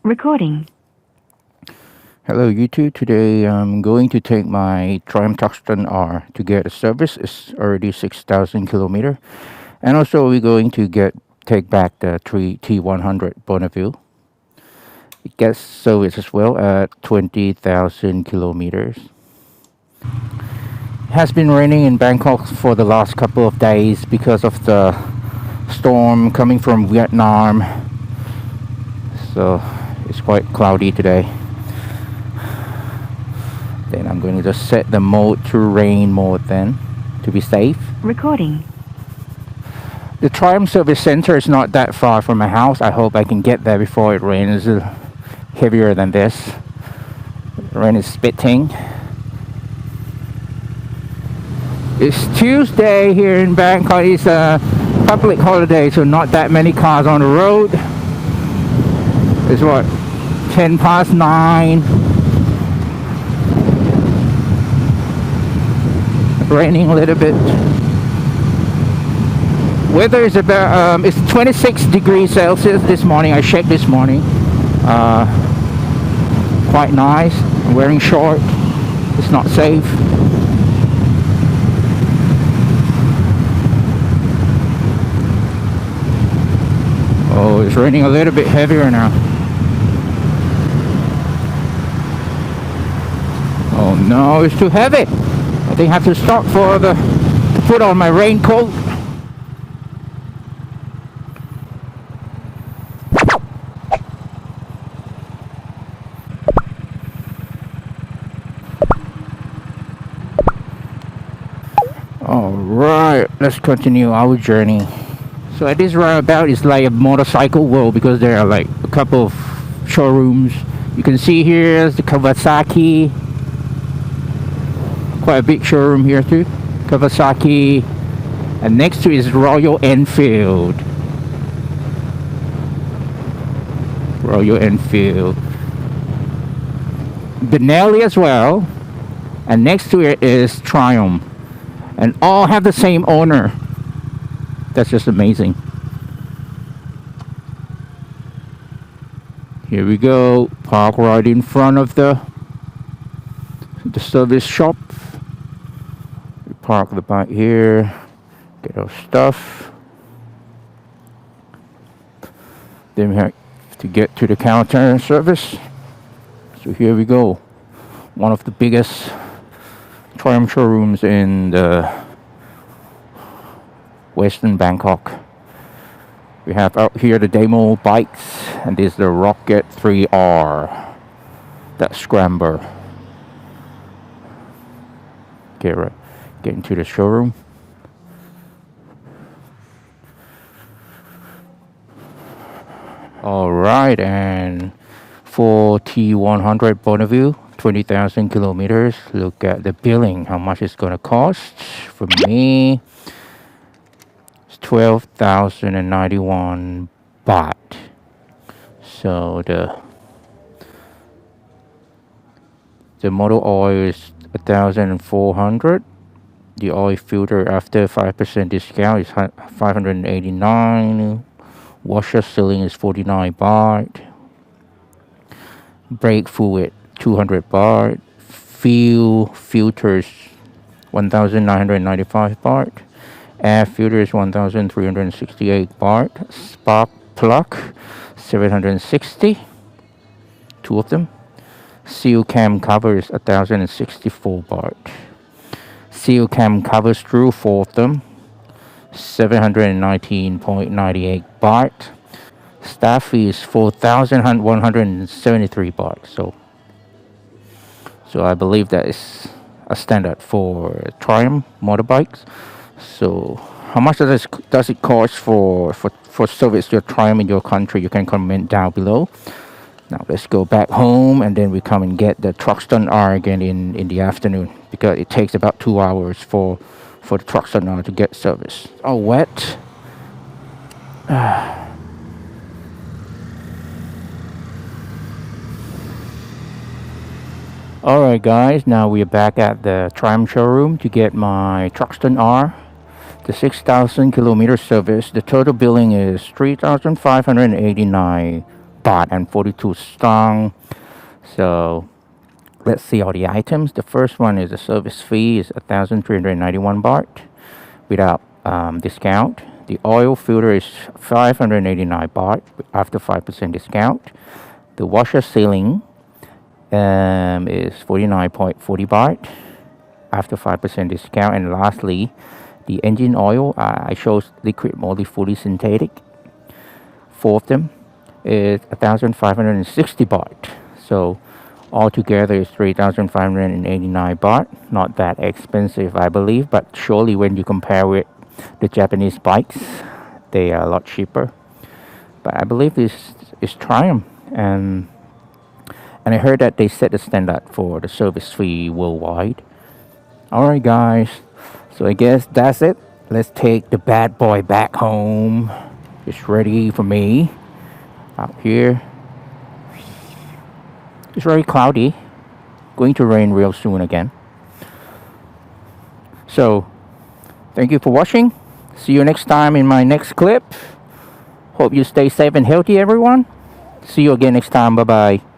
Recording. Hello YouTube, today I'm going to take my Thruxton R to get a service. It's already 6,000 kilometer, and also we're going to take back the T100 Bonneville. It gets service as well at 20,000 kilometers. It has been raining in Bangkok for the last couple of days because of the storm coming from Vietnam, so it's quite cloudy today. Then I'm going to just set the mode to rain mode then, to be safe. Recording. The Triumph Service Center is not that far from my house. I hope I can get there before it rains heavier than this. The rain is spitting. It's Tuesday here in Bangkok. It's a public holiday, so not that many cars on the road. It's what, 10 past 9. Raining a little bit. Weather is about it's 26 degrees Celsius this morning. I checked this morning. Quite nice. I'm wearing short. It's not safe. Oh, it's raining a little bit heavier now. Oh no, it's too heavy. I think I have to stop to put on my raincoat. Alright, let's continue our journey. So at this roundabout, it's like a motorcycle world because there are like a couple of showrooms. You can see here is the Kawasaki. Quite a big showroom here too. Kawasaki. And next to is Royal Enfield. Royal Enfield. Benelli as well. And next to it is Triumph. And all have the same owner. That's just amazing. Here we go. Park right in front of the service shop. We park the bike here. Get our stuff. Then we have to get to the counter service. So here we go. One of the biggest Triumph showrooms in the Western Bangkok. We have out here the demo bikes, and this is the Rocket 3R. That scrambler. Okay, right. Get into the showroom. Alright, and for T100 Bonneville, 20,000 kilometers. Look at the billing, how much it's gonna cost. For me, it's 12,091 baht. So the motor oil is 1,400. The oil filter after 5% discount is 589. Washer sealing is 49 baht. Brake fluid 200 baht. Fuel filters 1,995 baht. Air filters 1,368 baht. Spark plug 760. Two of them. Seal cam covers 1,064 baht. Seal cam cover screw, 4 of them, 719.98 baht. Staff fee is 4,173 baht. So I believe that is a standard for Triumph motorbikes. So how much does it cost for service your Triumph in your country? You can comment down below. Now let's go back home, and then we come and get the Thruxton R again in the afternoon, because it takes about 2 hours for the Thruxton R to get service. Oh, wet. Alright guys, now we're back at the Triumph showroom to get my Thruxton R. The 6,000 kilometer service. The total billing is 3,589 baht and 42 strong. So let's see all the items. The first one is the service fee is 1,391 baht without discount. The oil filter is 589 baht after 5% discount. The washer sealing is 49.40 baht after 5% discount. And lastly, the engine oil, I chose liquid moly fully synthetic. 4 of them is 1,560 baht. So altogether is 3,589 baht. Not that expensive, I believe, but surely when you compare with the Japanese bikes, they are a lot cheaper. But I believe this is Triumph, and I heard that they set the standard for the service fee worldwide. Alright guys, so I guess that's it. Let's take the bad boy back home. It's ready for me. Out here, it's very cloudy. Going to rain real soon again. So thank you for watching. See you next time in my next clip. Hope you stay safe and healthy, everyone. See you again next time. Bye bye.